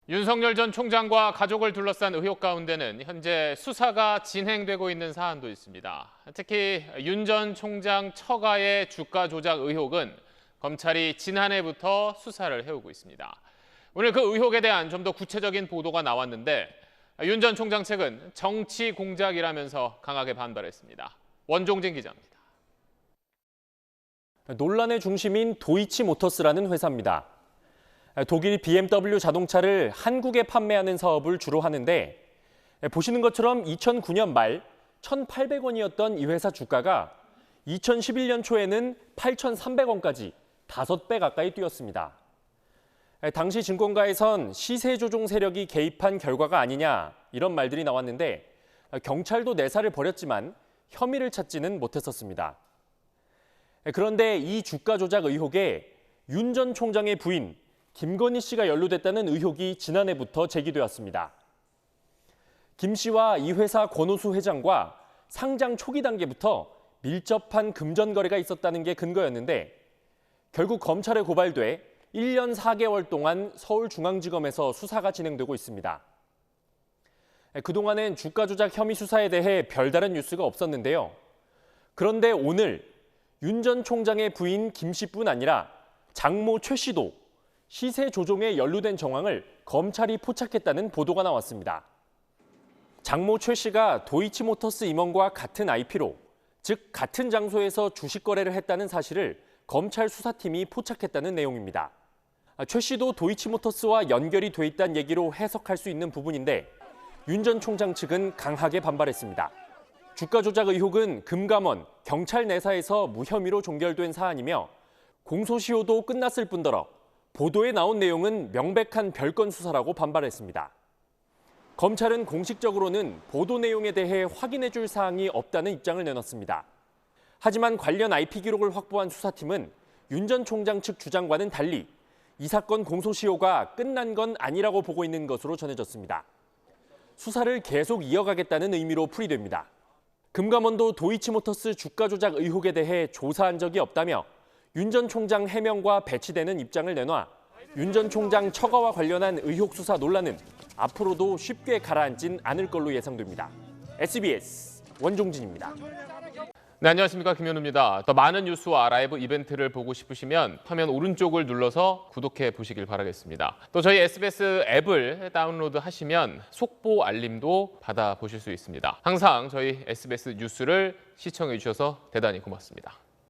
윤석열 전 총장과 가족을 둘러싼 의혹 가운데는 현재 수사가 진행되고 있는 사안도 있습니다. 특히 윤 전 총장 처가의 주가 조작 의혹은 검찰이 지난해부터 수사를 해오고 있습니다. 오늘 그 의혹에 대한 좀 더 구체적인 보도가 나왔는데 윤 전 총장 측은 정치 공작이라면서 강하게 반발했습니다. 원종진 기자입니다. 논란의 중심인 도이치모터스라는 회사입니다. 독일 BMW 자동차를 한국에 판매하는 사업을 주로 하는데 보시는 것처럼 2009년 말 1,800원이었던 이 회사 주가가 2011년 초에는 8,300원까지 5배 가까이 뛰었습니다. 당시 증권가에선 시세 조종 세력이 개입한 결과가 아니냐 이런 말들이 나왔는데 경찰도 내사를 벌였지만 혐의를 찾지는 못했었습니다. 그런데 이 주가 조작 의혹에 윤 전 총장의 부인 김건희 씨가 연루됐다는 의혹이 지난해부터 제기되었습니다. 김 씨와 이 회사 권오수 회장과 상장 초기 단계부터 밀접한 금전 거래가 있었다는 게 근거였는데 결국 검찰에 고발돼 1년 4개월 동안 서울중앙지검에서 수사가 진행되고 있습니다. 그동안엔 주가 조작 혐의 수사에 대해 별다른 뉴스가 없었는데요. 그런데 오늘 윤 전 총장의 부인 김 씨뿐 아니라 장모 최 씨도 시세 조종에 연루된 정황을 검찰이 포착했다는 보도가 나왔습니다. 장모 최 씨가 도이치모터스 임원과 같은 IP로, 즉 같은 장소에서 주식 거래를 했다는 사실을 검찰 수사팀이 포착했다는 내용입니다. 최 씨도 도이치모터스와 연결이 돼 있다는 얘기로 해석할 수 있는 부분인데 윤 전 총장 측은 강하게 반발했습니다. 주가 조작 의혹은 금감원, 경찰 내사에서 무혐의로 종결된 사안이며 공소시효도 끝났을 뿐더러 보도에 나온 내용은 명백한 별건 수사라고 반발했습니다. 검찰은 공식적으로는 보도 내용에 대해 확인해 줄 사항이 없다는 입장을 내놨습니다. 하지만 관련 IP 기록을 확보한 수사팀은 윤 전 총장 측 주장과는 달리 이 사건 공소시효가 끝난 건 아니라고 보고 있는 것으로 전해졌습니다. 수사를 계속 이어가겠다는 의미로 풀이됩니다. 금감원도 도이치모터스 주가 조작 의혹에 대해 조사한 적이 없다며 윤 전 총장 해명과 배치되는 입장을 내놔 윤 전 총장 처가와 관련한 의혹 수사 논란은 앞으로도 쉽게 가라앉진 않을 걸로 예상됩니다. SBS 원종진입니다. 네, 안녕하십니까, 김현우입니다. 더 많은 뉴스와 라이브 이벤트를 보고 싶으시면 화면 오른쪽을 눌러서 구독해 보시길 바라겠습니다. 또 저희 SBS 앱을 다운로드하시면 속보 알림도 받아보실 수 있습니다. 항상 저희 SBS 뉴스를 시청해 주셔서 대단히 고맙습니다.